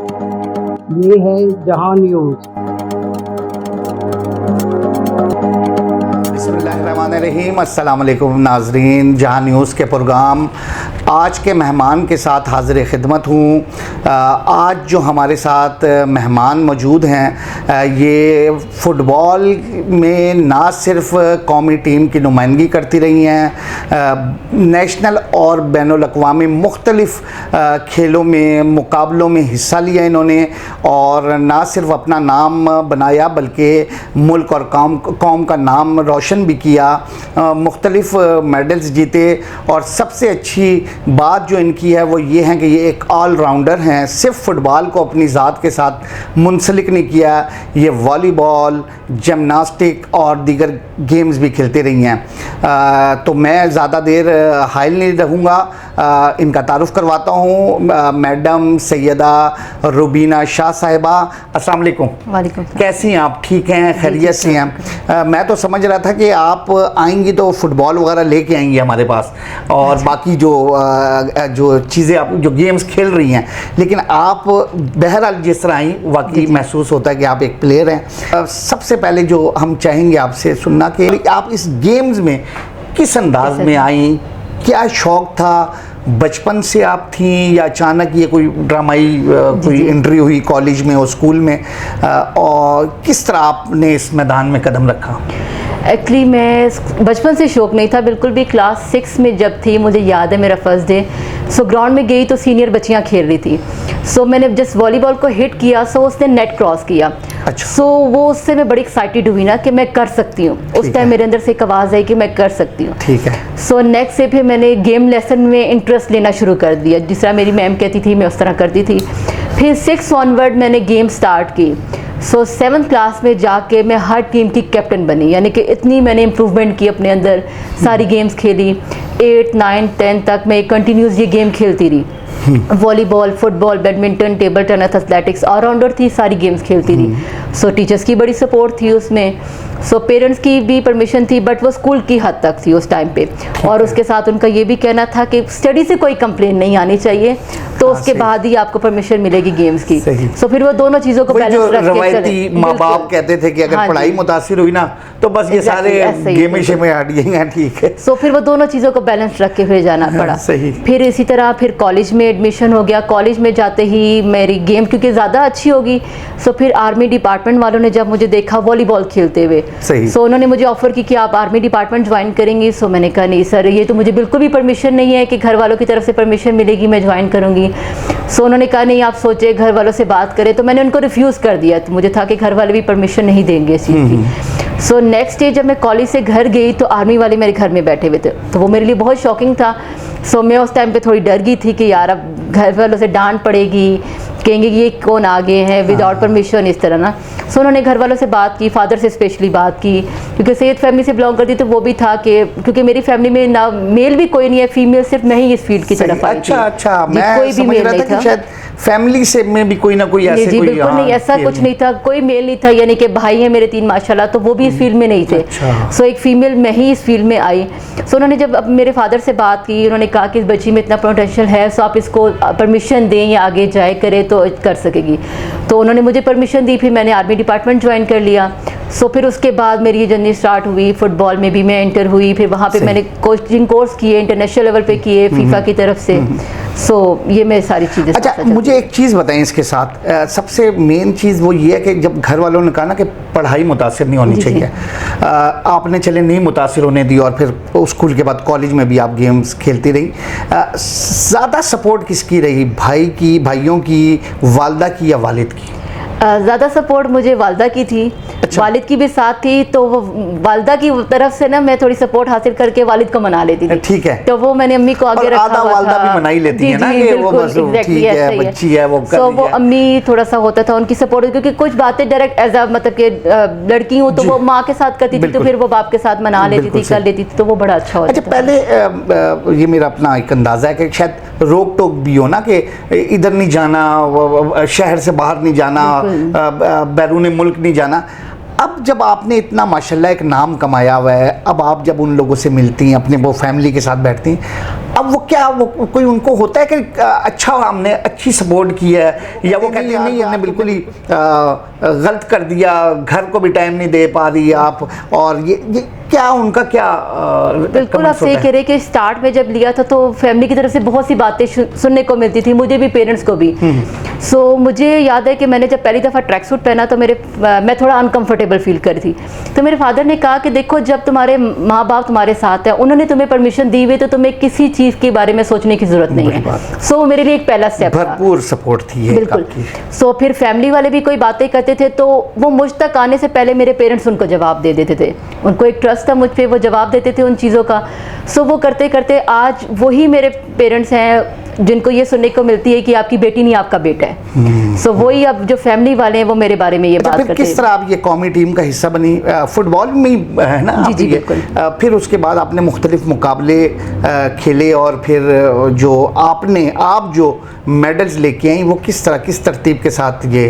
ये है जहां न्यूज़। बिस्मिल्लाहिर्रहमानिर्रहीम। अस्सलाम वालेकुम नाज़रीन, जहां न्यूज़ के प्रोग्राम आज के मेहमान के साथ हाज़िर खिदमत हूँ। आज जो हमारे साथ मेहमान मौजूद हैं ये फ़ुटबॉल में ना सिर्फ़ कौमी टीम की नुमाइंदगी करती रही हैं, नेशनल और बैनुल-अक़वामी मुख्तलिफ़ खेलों में मुकाबलों में हिस्सा लिया इन्होंने, और ना सिर्फ अपना नाम बनाया बल्कि मुल्क और कौम का नाम रोशन भी किया, मुख्तलिफ़ मेडल्स जीते। और सबसे अच्छी बात जो इनकी है वो ये है कि ये एक ऑलराउंडर हैं, सिर्फ फ़ुटबॉल को अपनी ज़ात के साथ मुंसलिक नहीं किया, ये वॉलीबॉल, जिमनास्टिक और दीगर गेम्स भी खेलती रही हैं। तो मैं ज़्यादा देर हाइल नहीं रहूँगा, इनका तारुफ़ करवाता हूँ। मैडम सैयदा रुबीना शाह साहिबा, अस्सलाम वालेकुम। वालेकुम। कैसी हैं आप? ठीक हैं, खैरियत से हैं? मैं तो समझ रहा था कि आप आएंगी तो फ़ुटबॉल वगैरह लेके आएंगी हमारे पास, और बाकी जो चीज़ें आप जो गेम्स खेल रही हैं, लेकिन आप बहरहाल जिस तरह आई वाकई महसूस होता है कि आप एक प्लेयर हैं। सबसे पहले जो हम चाहेंगे आपसे सुनना कि आप इस गेम्स में किस अंदाज में आई, क्या शौक़ था, बचपन से आप थी या अचानक ये कोई ड्रामाई कोई एंट्री हुई कॉलेज में और स्कूल में, और किस तरह आपने इस मैदान में कदम रखा? एक्चुअली मैं बचपन से शौक़ नहीं था बिल्कुल भी। क्लास 6 में जब थी, मुझे याद है मेरा फर्स्ट डे, सो ग्राउंड में गई तो सीनियर बच्चियां खेल रही थी। सो मैंने जस्ट वॉलीबॉल को हिट किया, सो उसने नेट क्रॉस किया। अच्छा। सो वो उससे मैं बड़ी एक्साइटेड हुई ना कि मैं कर सकती हूँ। उस टाइम मेरे अंदर से एक आवाज़ आई कि मैं कर सकती हूँ। ठीक है। सो नेक्स्ट से फिर मैंने गेम लेसन में इंटरेस्ट लेना शुरू कर दिया, जिस तरह मेरी मैम कहती थी मैं उस तरह करती थी। फिर 6 ऑनवर्ड मैंने गेम स्टार्ट की। सो 7th क्लास में जाके मैं हर टीम की कैप्टन बनी, यानी कि इतनी मैंने इम्प्रूवमेंट की अपने अंदर, सारी गेम्स खेली। 8, 9, 10 तक मैं कंटिन्यूस ये गेम खेलती रही। Volleyball, football, badminton, table tennis, athletics, allrounder थी, सारी गेम्स खेलती रही। सो टीचर्स की बड़ी सपोर्ट थी उसमें, सो पेरेंट्स की भी परमिशन थी, बट वो स्कूल की हद तक थी उस टाइम पे। और उसके साथ उनका ये भी कहना था कि स्टडी से कोई कंप्लेन नहीं आनी चाहिए, तो उसके बाद ही आपको परमिशन मिलेगी गेम्स की। सो फिर वो दोनों चीज़ों को बैलेंस रख के रवायती माँ बाप कहते थे कि अगर पढ़ाई मुतासिर हुई ना तो बस ये सारे गेमें शेमें हट जाएंगे। ठीक है। सो फिर वो दोनों चीज़ों को बैलेंस रख के फिर जाना पड़ा। सही। फिर इसी तरह फिर कॉलेज में एडमिशन हो गया। कॉलेज में जाते ही मेरी गेम क्योंकि ज़्यादा अच्छी होगी, सो फिर आर्मी डिपार्टमेंट वालों ने जब मुझे देखा वॉलीबॉल खेलते हुए, सो उन्होंने मुझे ऑफ़र की कि आप आर्मी डिपार्टमेंट ज्वाइन करेंगी। सो मैंने कहा नहीं सर, ये तो मुझे बिल्कुल भी परमिशन नहीं है कि घर वालों की तरफ से परमिशन मिलेगी मैं ज्वाइन करूँगी। सो उन्होंने कहा नहीं आप सोचे, घर वालों से बात करें, तो मैंने उनको रिफ्यूज़ कर दिया। तो मुझे था कि घर वाले भी परमिशन नहीं देंगे इस चीज़ की। सो नेक्स्ट डे जब मैं कॉलेज से घर गई तो आर्मी वाले मेरे घर में बैठे हुए थे, तो वो मेरे लिए बहुत शॉकिंग था। सो मैं उस टाइम पे थोड़ी डर गई थी कि यार अब घर वालों से डांट पड़ेगी, कहेंगे कि ये कौन आ गए हैं विदाउट परमिशन, इस तरह ना। सो उन्होंने घर वालों से बात की, फादर से स्पेशली बात की, क्योंकि सैयद फैमिली से बिलोंग करती, तो वो भी था कि क्योंकि मेरी फैमिली में ना मेल भी कोई नहीं है, फीमेल सिर्फ मैं ही इस फील्ड की तरफ आई थी। अच्छा, मैं कोई भी मेल नहीं था। शायद फैमिली से में भी कोई ना कोई ऐसे जी बिल्कुल नहीं, ऐसा कुछ नहीं था, कोई मेल नहीं था, यानी कि भाई हैं मेरे 3 माशाल्लाह, तो वो भी इस फील्ड में नहीं थे। सो एक फीमेल मैं ही इस फील्ड में आई। सो उन्होंने जब मेरे फादर से बात की, उन्होंने कहा कि इस बच्ची में इतना पोटेंशियल है, सो आप इसको परमिशन दें या आगे जाए करे तो कर सकेगी। तो उन्होंने मुझे परमिशन दी, फिर मैंने आर्मी डिपार्टमेंट ज्वाइन कर लिया। सो फिर उसके बाद मेरी ये जर्नी स्टार्ट हुई। फुटबॉल में भी मैं एंटर हुई, फिर वहाँ पे मैंने कोचिंग कोर्स किए, इंटरनेशनल लेवल पे किए फीफा की तरफ से। सो ये मैं सारी चीज़ें। अच्छा, मुझे एक चीज़ बताएं इसके साथ, सबसे मेन चीज़ वो ये है कि जब घर वालों ने कहा ना कि पढ़ाई मुतासिर नहीं होनी चाहिए, आपने चले नहीं मुतासिर होने दी, और फिर स्कूल के बाद कॉलेज में भी आप गेम्स खेलती रही। ज़्यादा सपोर्ट किसकी रही, भाई की, भाइयों की, वालदा की या वालिद की? ज़्यादा सपोर्ट मुझे वालदा की थी। अच्छा। वालिद की भी साथ थी, तो वो वालदा की तरफ से ना मैं थोड़ी सपोर्ट हासिल करके वालिद को मना लेती थी। ठीक है। तो वो मैंने अम्मी को आगे रखा हुआ था। वालदा भी मना ही लेती है ना कि वो बस ठीक है, बच्ची है, वो कर रही है। वो अम्मी थोड़ा सा होता था उनकी सपोर्ट, क्योंकि कुछ बातें डायरेक्ट एज अ मतलब कि लड़की हूँ तो वो माँ के साथ करती थी, तो फिर वो बाप के साथ मना लेती थी, कर लेती थी, तो वो बड़ा अच्छा होता था। अच्छा, पहले ये मेरा अपना एक अंदाज़ा है कि शायद रोक टोक भी हो ना कि इधर नहीं जाना, शहर से बाहर नहीं जाना, बैरून मुल्क नहीं जाना। अब जब आपने इतना माशाल्लाह एक नाम कमाया हुआ है, अब आप जब उन लोगों से मिलती हैं, अपने वो फैमिली के साथ बैठती हैं, अब वो क्या, वो कोई उनको होता है कि अच्छा हमने अच्छी सपोर्ट की है, या वो कहते हैं नहीं हमने बिल्कुल ही गलत कर दिया, घर को भी टाइम नहीं दे पा रही आप, और ये क्या उनका क्या बिल्कुल आप सही कह रहे कि स्टार्ट में जब लिया था तो फैमिली की तरफ से बहुत सी बातें सुनने को मिलती थी, मुझे भी, पेरेंट्स को भी। सो मुझे याद है कि मैंने जब पहली दफ़ा ट्रैक सूट पहना तो मैं थोड़ा अनकंफर्टेबल फील कर रही थी। तो मेरे फादर ने कहा कि देखो जब तुम्हारे माँ बाप तुम्हारे साथ है, उन्होंने तुम्हें परमिशन दी हुई, तो तुम्हें किसी चीज़ के बारे में सोचने की ज़रूरत नहीं है। सो मेरे लिए एक पहला स्टेप था, भरपूर सपोर्ट थी बिल्कुल। सो फिर फैमिली वाले भी कोई बातें करते थे तो वो मुझ तक आने से पहले मेरे पेरेंट्स उनको जवाब दे देते थे, उनको एक ट्रस्ट था मुझ पर, वो जवाब देते थे उन चीज़ों का। सो वो करते करते आज वही मेरे पेरेंट्स हैं जिनको ये सुनने को मिलती है कि आपकी बेटी नहीं आपका बेटा है। सो वही अब जो फैमिली वाले हैं वो मेरे बारे में ये बात करते हैं। किस तरह आप ये कौमी टीम का हिस्सा बनी, फुटबॉल में है ना? जी बिल्कुल। फिर उसके बाद आपने मुख्तलिफ मुकाबले खेले, और फिर आप जो मेडल्स लेके आई वो किस तरह, किस तरतीब के साथ ये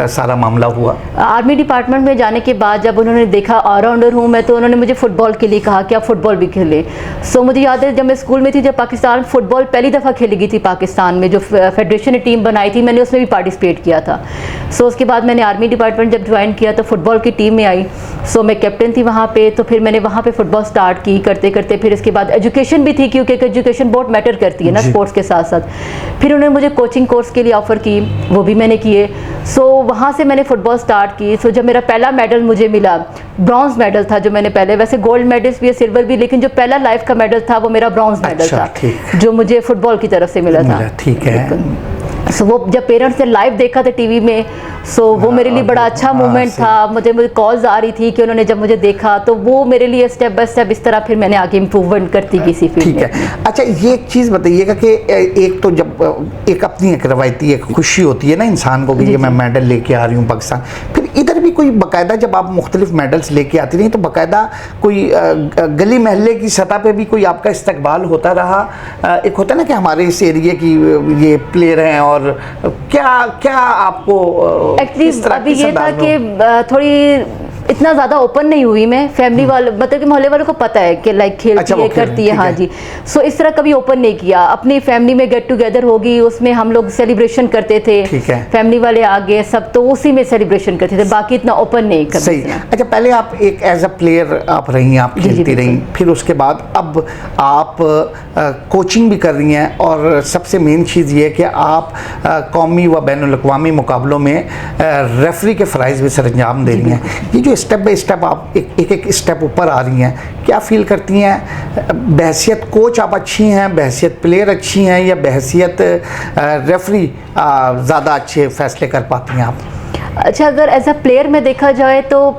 सारा मामला हुआ? आर्मी डिपार्टमेंट में जाने के बाद जब उन्होंने देखा ऑलराउंडर हूँ मैं, तो उन्होंने मुझे फुटबॉल के लिए कहा कि आप फुटबॉल भी खेलें। सो मुझे याद है जब मैं स्कूल में थी, जब पाकिस्तान फुटबॉल पहली दफ़ा खेली गई थी पाकिस्तान में, जो फेडरेशन ने टीम बनाई थी, मैंने उसमें भी पार्टिसिपेट किया था। सो उसके बाद मैंने आर्मी डिपार्टमेंट जब ज्वाइन किया तो फुटबॉल की टीम में आई। सो मैं कैप्टन थी वहाँ पे, तो फिर मैंने वहाँ पे फुटबॉल स्टार्ट की करते करते। फिर इसके बाद एजुकेशन भी थी, क्योंकि एजुकेशन बहुत मैटर करती है ना स्पोर्ट्स के साथ साथ। फिर उन्होंने मुझे कोचिंग कोर्स के लिए ऑफ़र की, वो भी मैंने किए। सो वहाँ से मैंने फुटबॉल स्टार्ट की। सो जब मेरा पहला मेडल मुझे मिला, ब्रॉन्ज मेडल था जो मैंने पहले, वैसे गोल्ड मेडल्स भी है, सिल्वर भी, लेकिन जो पहला लाइफ का मेडल था वो मेरा ब्रॉन्ज मेडल था, जो मुझे फुटबॉल की तरफ से मिला था। ठीक है। सो वो जब पेरेंट्स ने लाइव देखा था टीवी में, सो वो मेरे लिए बड़ा अच्छा मोमेंट था। मुझे कॉल्स आ रही थी कि उन्होंने जब मुझे देखा, तो वो मेरे लिए स्टेप बाय स्टेप इस तरह फिर मैंने आगे इम्प्रूवमेंट करती किसी फील्ड में। ठीक है। अच्छा, ये एक चीज़ बताइएगा कि एक तो जब एक अपनी एक रवायती एक खुशी होती है ना इंसान को कि ये मैं मेडल लेके आ रही हूँ पाकिस्तान, फिर इधर भी कोई बाकायदा जब आप मुख्तलिफ मेडल्स लेके आती रही, तो बाकायदा कोई गली महल्ले की सतह पे भी कोई आपका इस्तकबाल होता रहा? एक होता है ना कि हमारे इस एरिया की ये प्लेयर हैं, और क्या आपको एक्चुअली अभी ये था कि थोड़ी इतना ज़्यादा ओपन नहीं हुई मैं, फैमिली वाले मतलब कि मोहल्ले वालों को पता है कि लाइक खेलती है, करती है। हाँ जी। सो इस तरह कभी ओपन नहीं किया। अपनी फैमिली में गेट टुगेदर होगी, उसमें हम लोग सेलिब्रेशन करते थे, फैमिली वाले आ गए सब, तो उसी में सेलिब्रेशन करते थे, बाकी इतना ओपन नहीं करते। सही। अच्छा, पहले आप एक एज अ प्लेयर आप रही, आप खेलती रही, फिर उसके बाद अब आप कोचिंग भी कर रही हैं, और सबसे मेन चीज़ ये है कि आप कौमी व बैनुल अक़वामी मुकाबलों में रेफरी के फ़राइज़ भी सरअंजाम दे रही हैं। ये जो स्टेप बाय स्टेप आप एक स्टेप ऊपर आ रही हैं, क्या फील करती हैं? बहसियत कोच आप अच्छी हैं, बहसियत प्लेयर अच्छी हैं, या बहसियत रेफरी ज़्यादा अच्छे फैसले कर पाती हैं आप? अच्छा, अगर एज अ प्लेयर में देखा जाए तो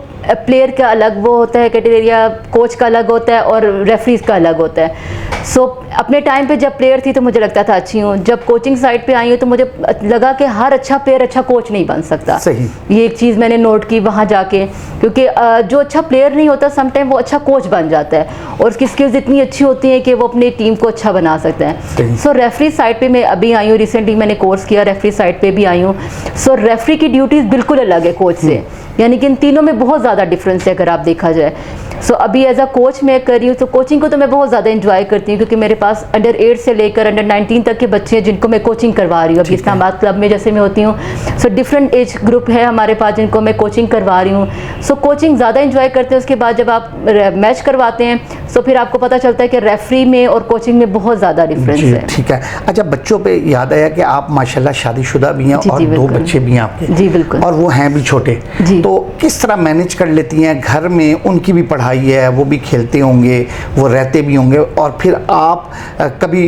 प्लेयर का अलग वो होता है कैटेगरिया, कोच का अलग होता है, और रेफरीज का अलग होता है। सो अपने टाइम पे जब प्लेयर थी तो मुझे लगता था अच्छी हूँ, जब कोचिंग साइड पे आई हूँ तो मुझे लगा कि हर अच्छा प्लेयर अच्छा कोच नहीं बन सकता। सही। ये एक चीज़ मैंने नोट की वहाँ जाके, क्योंकि जो अच्छा प्लेयर नहीं होता समटाइम वो अच्छा कोच बन जाता है, और उसकी स्किल्स इतनी अच्छी होती हैं कि वो अपनी टीम को अच्छा बना सकता है। सो रेफरी साइड पे मैं अभी आई हूँ, रिसेंटली मैंने कोर्स किया, रेफरी साइड पे भी आई हूँ। सो रेफरी की ड्यूटीज़ बिल्कुल अलग है कोच से, यानी कि इन तीनों में बहुत ज़्यादा डिफरेंस है अगर आप देखा जाए। सो अभी एज अ कोच मैं कर रही हूँ, तो कोचिंग को तो मैं बहुत ज़्यादा इंजॉय करती हूँ, क्योंकि मेरे पास अंडर 8 से लेकर अंडर 19 तक के बच्चे हैं जिनको मैं कोचिंग करवा रही हूँ। अभी इस्लामाबाद क्लब में जैसे मैं होती हूँ, सो डिफरेंट एज ग्रुप है हमारे पास जिनको मैं कोचिंग करवा रही हूँ। सो कोचिंग ज़्यादा इंजॉय करते हैं। उसके बाद जब आप मैच करवाते हैं सो फिर आपको पता चलता है कि रेफरी में और कोचिंग में बहुत ज़्यादा डिफरेंस है। ठीक है। अच्छा, बच्चों पे याद आया कि आप माशाल्लाह शादीशुदा भी हैं, और 2 बच्चे भी हैं आपके। जी बिल्कुल। और वो हैं भी छोटे, तो किस तरह मैनेज कर लेती हैं? घर में उनकी भी पढ़ाई है, वो भी खेलते होंगे, वो रहते भी होंगे, और फिर आप कभी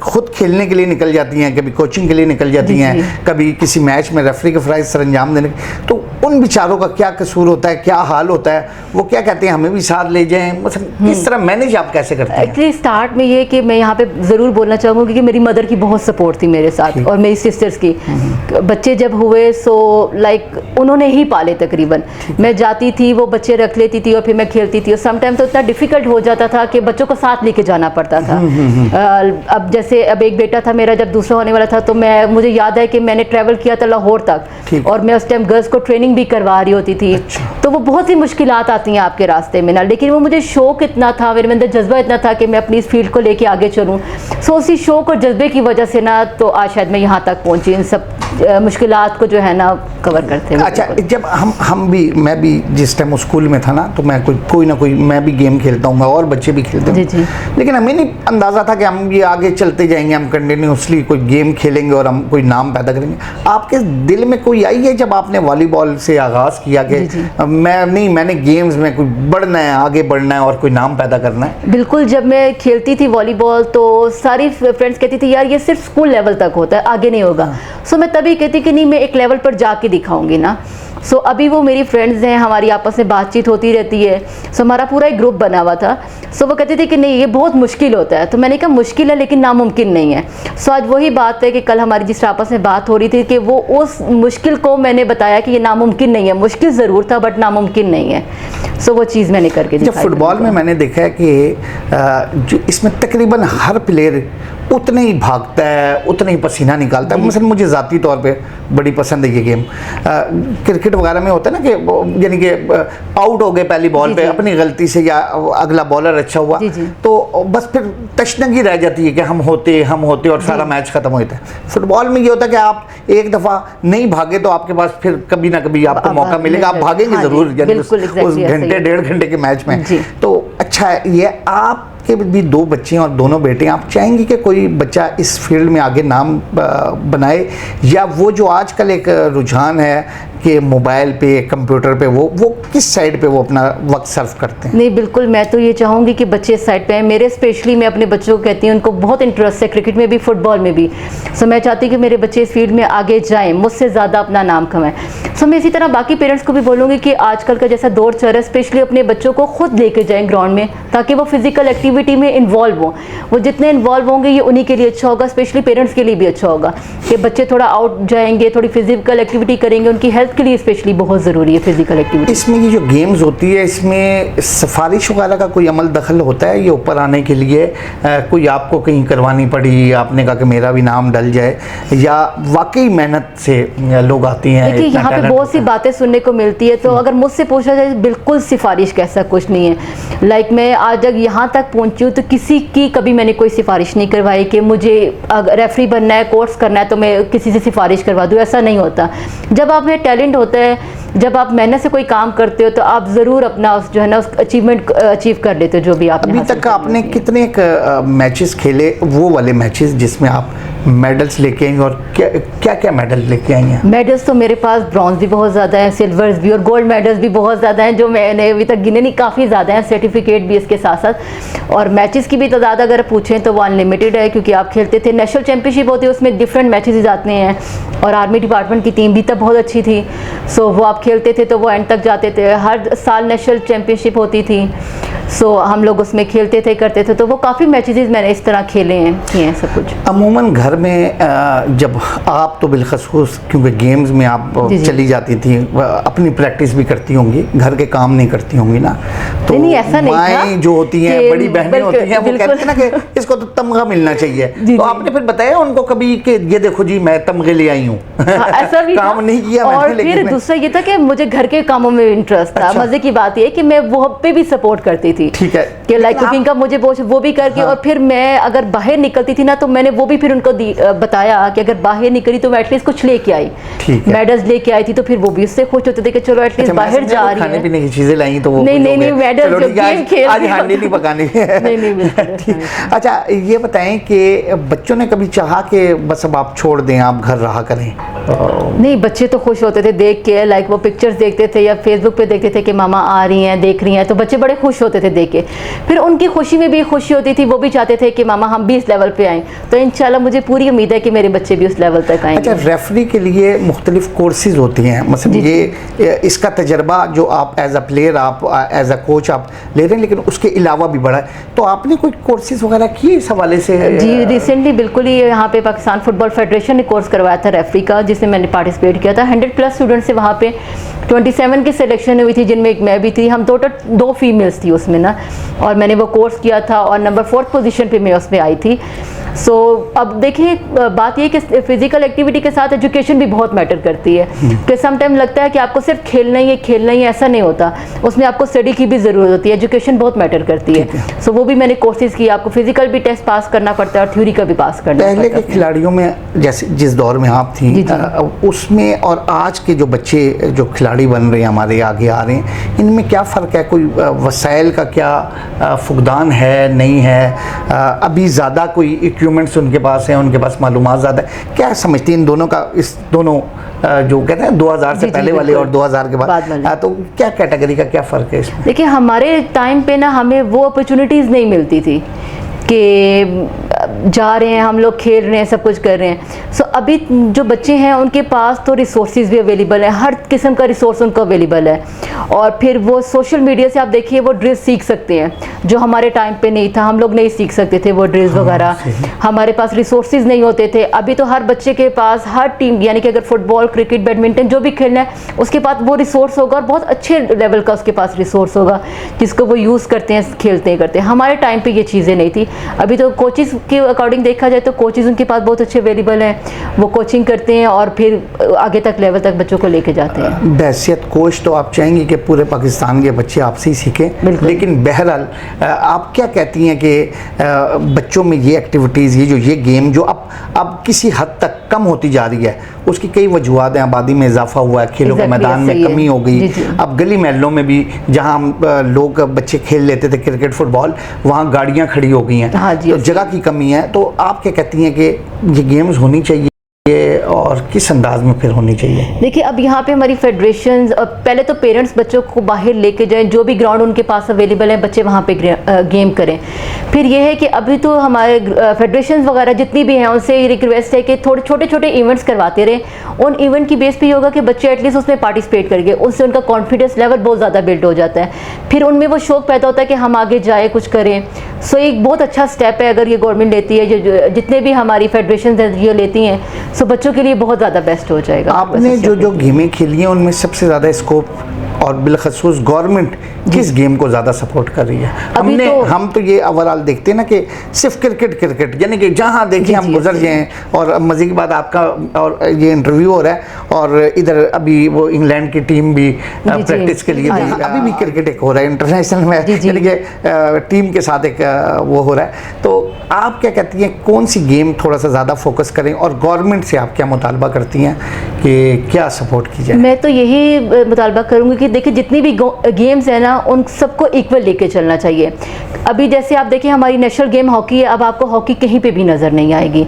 खुद खेलने के लिए निकल जाती हैं, कभी कोचिंग के लिए निकल जाती हैं, कभी किसी मैच में रेफरी के फ़राइज़ सरअंजाम देने, तो उन बेचारों का क्या कसूर होता है, क्या हाल होता है? वो क्या कहते हैं हमें भी साथ ले जाएं, मतलब किस तरह मैनेज आप कैसे करते हैं? एक्चुअली स्टार्ट में ये कि मैं यहाँ पे ज़रूर बोलना चाहूँगी कि मेरी मदर की बहुत सपोर्ट थी मेरे साथ, और मेरी सिस्टर्स की। बच्चे जब हुए सो लाइक उन्होंने ही पाले तकरीबन। मैं जाती थी, वो बच्चे रख लेती थी, और फिर मैं खेलती थी। और समटाइम तो इतना डिफ़िकल्ट हो जाता था कि बच्चों को साथ लेके जाना पड़ता था। अब जैसे अब एक बेटा था मेरा, जब दूसरा होने वाला था, तो मुझे याद है कि मैंने ट्रैवल किया था लाहौर तक, और मैं उस टाइम गर्ल्स को ट्रेनिंग ट्रेनिंग भी करवा रही होती थी। तो वो बहुत सी मुश्किलात आती हैं आपके रास्ते में ना, लेकिन वो मुझे शौक इतना था, मेरे अंदर जज्बा इतना था कि मैं अपनी इस फील्ड को लेके आगे चलूँ। सो उसी शौक और जज्बे की वजह से ना तो आज शायद मैं यहाँ तक पहुँची, इन सब मुश्किलात को जो है ना कवर करते हुए। अच्छा, जब मैं भी जिस टाइम स्कूल में था ना, तो मैं कोई ना कोई मैं भी गेम खेलता हूँ और बच्चे भी खेलते हैं, लेकिन हमें नहीं अंदाज़ा था कि हम ये आगे चलते जाएंगे, हम कंटिन्यूसली कोई गेम खेलेंगे और हम कोई नाम पैदा करेंगे। आपके दिल में कोई आई है जब आपने वॉलीबॉल से आगाज़ किया कि मैंने गेम्स में कोई बढ़ना है, आगे बढ़ना है और कोई नाम पैदा करना है? बिल्कुल, जब मैं खेलती थी वॉलीबॉल तो सारी फ्रेंड्स कहती थी यार ये सिर्फ स्कूल लेवल तक होता है, आगे नहीं होगा। सो मैं तभी कहती कि नहीं, मैं एक लेवल पर जाके दिखाऊंगी ना। सो अभी वो मेरी फ्रेंड्स हैं, हमारी आपस में बातचीत होती रहती है। सो हमारा पूरा एक ग्रुप बना हुआ था। सो वो कहते थे कि नहीं ये बहुत मुश्किल होता है, तो मैंने कहा मुश्किल है लेकिन नामुमकिन नहीं है। सो आज वही बात है कि कल हमारी जिस आपस में बात हो रही थी कि वो उस मुश्किल को मैंने बताया कि ये नामुमकिन नहीं है, मुश्किल ज़रूर था बट नामुमकिन नहीं है। सो वो चीज़ मैंने करके दिखाई। फुटबॉल में मैंने देखा है कि जो इसमें तकरीबन हर प्लेयर उतना ही भागता है, उतना ही पसीना निकालता है। मसलन मुझे ज़ाती तौर पे बड़ी पसंद है ये गेम। क्रिकेट वगैरह में होता है ना कि यानी कि आउट हो गए पहली बॉल पे अपनी गलती से, या अगला बॉलर अच्छा हुआ तो बस फिर तशनगी रह जाती है कि हम होते और सारा मैच ख़त्म हो जाता है। फुटबॉल में ये होता है कि आप एक दफ़ा नहीं भागे तो आपके पास फिर कभी ना कभी आपको मौका मिलेगा, आप भागेंगे ज़रूर, यानी उस घंटे डेढ़ घंटे के मैच में। तो अच्छा है ये, आप के भी दो बच्चे हैं और दोनों बेटे हैं, आप चाहेंगे कि कोई बच्चा इस फील्ड में आगे नाम बनाए, या वो जो आजकल एक रुझान है कि मोबाइल पे कंप्यूटर पे वो किस साइड पे वो अपना वक्त सर्व करते हैं? नहीं बिल्कुल, मैं तो ये चाहूँगी कि बच्चे इस साइड पे हैं। मेरे स्पेशली मैं अपने बच्चों को कहती हूँ, उनको बहुत इंटरेस्ट है क्रिकेट में भी, फुटबॉल में भी। सो मैं चाहती हूँ कि मेरे बच्चे इस फील्ड में आगे जाएँ, मुझसे ज़्यादा अपना नाम कमाएं। सो मैं इसी तरह बाकी पेरेंट्स को भी बोलूँगी कि आजकल का जैसा दौर चल रहा है, स्पेशली अपने बच्चों को खुद लेके जाएँ ग्राउंड में, ताकि वो फिजिकल एक्टिविटी में इन्वॉल्व हों। वो जितने इन्वॉल्व होंगे ये उन्हीं के लिए अच्छा होगा, स्पेशली पेरेंट्स के लिए भी अच्छा होगा कि बच्चे थोड़ा आउट जाएंगे, थोड़ी फिजिकल एक्टिविटी करेंगे, उनकी हेल्थ के लिए स्पेशली बहुत ज़रूरी है फिजिकल एक्टिविटी। इसमें ये जो गेम्स होती है इसमें सिफारिश वगैरह का कोई अमल दखल होता है ये ऊपर आने के लिए? कोई आपको कहीं करवानी पड़ी, आपने कहा कि मेरा भी नाम डल जाए, या वाकई मेहनत से लोग आती हैं? देखिए यहाँ पे बहुत सी बातें सुनने को मिलती है, तो अगर मुझसे पूछा जाए बिल्कुल सिफारिश का ऐसा कुछ नहीं है। लाइक मैं आज जब यहाँ तक पहुँची हूँ तो किसी की कभी मैंने कोई सिफारिश नहीं करवाई कि मुझे रेफरी बनना है, कोर्स करना है तो मैं किसी से सिफारिश करवा दूँ, ऐसा नहीं होता। जब आप में टैलेंट होता है, जब आप मेहनत से कोई काम करते हो तो आप ज़रूर अपना उस जो है ना उस अचीवमेंट अचीव कर लेते हो जो भी आप। अभी तक आपने कितने मैचेस खेले, वो वाले मैचेस जिसमें आप मेडल्स लेके आई, और क्या क्या मेडल लेके आई हैं? मेडल्स तो मेरे पास ब्रॉन्ज भी बहुत ज़्यादा हैं, सिल्वर्स भी और गोल्ड मेडल्स भी बहुत ज़्यादा हैं, जो मैंने अभी तक गिने नहीं, काफ़ी ज़्यादा हैं। सर्टिफिकेट भी इसके साथ साथ, और मैचेस की भी तादाद अगर पूछें तो वो अनलिमिटेड है, क्योंकि आप खेलते थे। नेशनल चैम्पियनशिप होती है, उसमें डिफरेंट मैचेस आते हैं, और आर्मी डिपार्टमेंट की टीम भी तब बहुत अच्छी थी। सो वो आप खेलते थे तो वो एंड तक जाते थे। हर साल नेशनल चैम्पियनशिप होती थी, सो हम लोग उसमें खेलते थे, करते थे। तो वो काफ़ी मैचेस मैंने इस तरह खेले हैं, किए हैं सब कुछ। अमूमन घर में जब आप तो बिलखसूस क्योंकि गेम्स में आप चली जाती थी, अपनी प्रैक्टिस भी करती होंगी, घर के काम नहीं करती होंगी ना, तो नहीं ऐसा नहीं था, जो होती हैं बड़ी बहनें होती हैं वो कहती हैं ना कि इसको तो तमगा मिलना चाहिए। तो आपने फिर बताया उनको कभी कि ये देखो जी मैं तमगे ले आई हूँ? ऐसा भी काम नहीं किया। और फिर दूसरा ये था कि मुझे घर के कामों में इंटरेस्ट था। मजे की बात ये कि मैं वो पे भी सपोर्ट करती थी, ठीक है, कि लाइक कुकिंग का मुझे वो भी करके, और फिर मैं अगर बाहर निकलती थी ना तो मैंने वो भी फिर उनको बताया कि अगर बाहर निकली तो मैं एटलीस्ट कुछ लेके आई, मेडल्स लेके आई थी, तो फिर वो भी उससे खुश होते थे कि चलो एटलीस्ट बाहर जा रही है, खाने पीने की चीजें लाई तो वो नहीं मेडल्स जो गेम खेल, आज हांडी नहीं पकानी है। नहीं। अच्छा ये बताएं कि बच्चों ने कभी चाहा कि बस अब आप छोड़ दें, आप घर रहा करें? नहीं, बच्चे तो खुश होते थे देख के, लाइक वो पिक्चर्स देखते थे या फेसबुक पे देखते थे कि मामा आ रही हैं, देख रही हैं, तो बच्चे बड़े खुश होते थे देख के। फिर उनकी खुशी में भी खुशी होती थी, वो भी चाहते थे कि मामा हम भी इस लेवल पे आएँ। तो इंशाल्लाह मुझे पूरी उम्मीद है कि मेरे बच्चे भी उस लेवल तक आएंगे। अच्छा, रेफरी के लिए मुख्तलिफ कोर्सेज होती हैं, मतलब ये इसका तजर्बा जो आप एज अ प्लेयर, आप एज अ कोच आप ले रहे हैं, लेकिन उसके अलावा भी बड़ा है, तो आपने कोई कोर्सेज वगैरह किए इस हवाले से? जी रिसेंटली बिल्कुल ही यहाँ पे पाकिस्तान फुटबॉल फेडरेशन ने कोर्स करवाया था रेफरी का, जिसमें मैंने पार्टिसिपेट किया था। 100+ स्टूडेंट से वहाँ पे 27 की सिलेक्शन हुई थी, जिनमें एक मैं भी थी। हम दो फीमेल्स थी उसमें ना, और मैंने वो कोर्स किया था और नंबर 4th पोजीशन पे मैं उसमें आई थी। सो अब देखिए बात ये कि फिजिकल एक्टिविटी के साथ एजुकेशन भी बहुत मैटर करती है कि समटाइम लगता है कि आपको सिर्फ खेलना ही है, ऐसा नहीं होता, उसमें आपको स्टडी की भी ज़रूरत होती है, एजुकेशन बहुत मैटर करती है। सो वो भी मैंने कोर्सेज किया, आपको फिजिकल भी टेस्ट पास करना पड़ता है और थ्योरी का भी पास करना पड़ता है। पहले के खिलाड़ियों में जैसे जिस दौर में आप थी उसमें और आज के जो बच्चे जो खिलाड़ी बन रहे हैं हमारे आगे आ रहे हैं, इनमें क्या फ़र्क है? कोई वसाइल का क्या फुकदान है, नहीं है? अभी ज़्यादा कोई इक्विपमेंट्स उनके पास हैं, उनके पास मालूमात ज़्यादा है? क्या समझती हैं इन दोनों का, इस दोनों जो कहते हैं 2000 से पहले वाले और 2000 के बाद, तो क्या कैटेगरी का क्या फ़र्क है इसमें? देखिए हमारे टाइम पे ना हमें वो अपॉर्चुनिटीज़ नहीं मिलती थी कि जा रहे हैं हम लोग, खेल रहे हैं, सब कुछ कर रहे हैं। सो अभी जो बच्चे हैं उनके पास तो रिसोर्सेज भी अवेलेबल है, हर किस्म का रिसोर्स उनको अवेलेबल है, और फिर वो सोशल मीडिया से आप देखिए वो ड्रिल्स सीख सकते हैं जो हमारे टाइम पे नहीं था, हम लोग नहीं सीख सकते थे वो ड्रिल्स वगैरह, हमारे पास रिसोर्सेज नहीं होते थे। अभी तो हर बच्चे के पास, हर टीम, यानी कि अगर फुटबॉल, क्रिकेट, बैडमिंटन जो भी खेलना है उसके पास वो रिसोर्स होगा और बहुत अच्छे लेवल का उसके पास रिसोर्स होगा जिसको वो यूज़ करते हैं, खेलते हैं, करते हैं। हमारे टाइम पर ये चीज़ें नहीं थी। अभी तो कोचिज़ के अकॉर्डिंग देखा जाए तो कोचिज़ उनके पास बहुत अच्छे अवेलेबल हैं, वो कोचिंग करते हैं और फिर आगे तक लेवल तक बच्चों को लेके जाते हैं। बहसियत कोच तो आप चाहेंगे कि पूरे पाकिस्तान के बच्चे आपसे ही सीखें, लेकिन बहरहाल आप क्या कहती हैं कि बच्चों में ये एक्टिविटीज़, ये गेम जो अब किसी हद तक कम होती जा रही है, उसकी कई वजूहत हैं। आबादी में इजाफा हुआ है, खेलों के मैदान में कमी हो गई, अब गली महलों में भी जहाँ लोग बच्चे खेल लेते थे क्रिकेट, फुटबॉल, वहाँ गाड़ियाँ खड़ी हो गई हैं, तो जगह की कमी है। तो आप क्या कहती हैं कि ये गेम्स होनी चाहिए और किस अंदाज में फिर होनी चाहिए? देखिए अब यहाँ पे हमारी फेडरेशंस, पहले तो पेरेंट्स बच्चों को बाहर लेके जाएं, जो भी ग्राउंड उनके पास अवेलेबल है बच्चे वहाँ पे गेम करें। फिर ये है कि अभी तो हमारे फेडरेशंस वगैरह जितनी भी हैं उनसे रिक्वेस्ट है कि थोड़े छोटे छोटे इवेंट्स करवाते रहें। उन इवेंट की बेस पे होगा कि बच्चे एटलीस्ट उसमें पार्टिसिपेट करके उससे उनका कॉन्फिडेंस लेवल बहुत ज़्यादा बिल्ड हो जाता है, फिर उनमें वो शौक पैदा होता है कि हम आगे जाए, कुछ करें। सो एक बहुत अच्छा स्टेप है अगर ये गवर्नमेंट लेती है, जो जितने भी हमारी फेडरेशन ये लेती हैं, सो बच्चों के लिए बहुत ज़्यादा बेस्ट हो जाएगा। आपने जो गेमें खेली हैं उनमें सबसे ज़्यादा स्कोप और बिलखसूस गवर्नमेंट किस गेम को ज़्यादा सपोर्ट कर रही है? हम तो ये ओवरऑल देखते हैं ना कि सिर्फ क्रिकेट यानी कि जहाँ देखिए हम गुजर जाएँ। और मज़े की बात, आपका और ये इंटरव्यू हो रहा है और इधर अभी वो इंग्लैंड की टीम भी प्रैक्टिस के लिए, अभी भी क्रिकेट एक हो रहा है इंटरनेशनल में, यानी कि टीम के साथ एक वो हो रहा है। तो आप क्या कहती हैं कौन सी गेम थोड़ा सा ज़्यादा फोकस करें और गवर्नमेंट से आप क्या मुतालबा करती हैं कि क्या सपोर्ट की जाए? मैं तो यही मुतालबा करूँगी कि देखिए जितनी भी गेम्स है ना उन सबको इक्वल लेके चलना चाहिए। अभी जैसे आप देखिए हमारी नेशनल गेम हॉकी है, अब आपको हॉकी कहीं पे भी नज़र नहीं आएगी।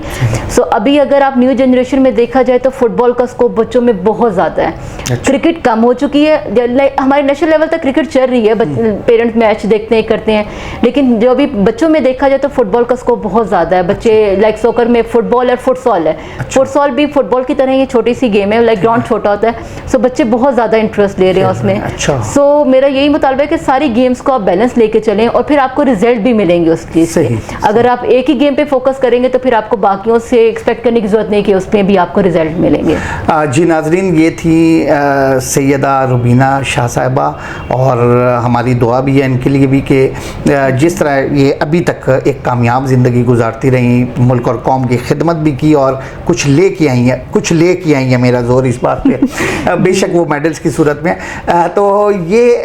सो अभी अगर आप न्यू जनरेशन में देखा जाए तो फुटबॉल का स्कोप बच्चों में बहुत ज़्यादा है। क्रिकेट कम हो चुकी है, हमारे नेशनल लेवल तक क्रिकेट चल रही है, पेरेंट्स मैच देखते हैं, करते हैं, लेकिन जो अभी बच्चों में देखा जाए तो फुटबॉल का स्कोप बहुत ज़्यादा है। बच्चे लाइक सॉकर में फुटबॉल और फुटसॉल है, फुटसॉल भी फुटबॉल की तरह ये छोटी सी गेम है, लाइक ग्राउंड छोटा होता है। सो बच्चे बहुत ज़्यादा इंटरेस्ट ले रहे हैं उसमें। सो मेरा यही मुतालबा है कि सारी गेम्स को आप बैलेंस लेके चलें और फिर आपको रिजल्ट भी मिलेंगे उस चीज़ से। अगर आप एक ही गेम पे फोकस करेंगे तो फिर आपको बाकियों से एक्सपेक्ट करने की जरूरत नहीं कि उसमें भी आपको रिजल्ट मिलेंगे। जी नाजरीन, ये थी सैयदा रुबीना शाह साहिबा, और हमारी दुआ भी है इनके लिए भी कि जिस तरह ये अभी तक एक कामयाब ज़िंदगी गुजारती रही, मुल्क और कौम की खिदमत भी की और कुछ ले के आई हैं, मेरा जोर इस बात पे बेशक वो मेडल्स की सूरत में। तो ये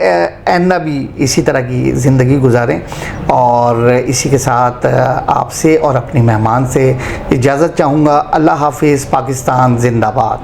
आइंदा भी इसी तरह की ज़िंदगी गुजारें। और इसी के साथ आपसे और अपने मेहमान से इजाज़त चाहूँगा। अल्लाह हाफिज़। पाकिस्तान जिंदाबाद।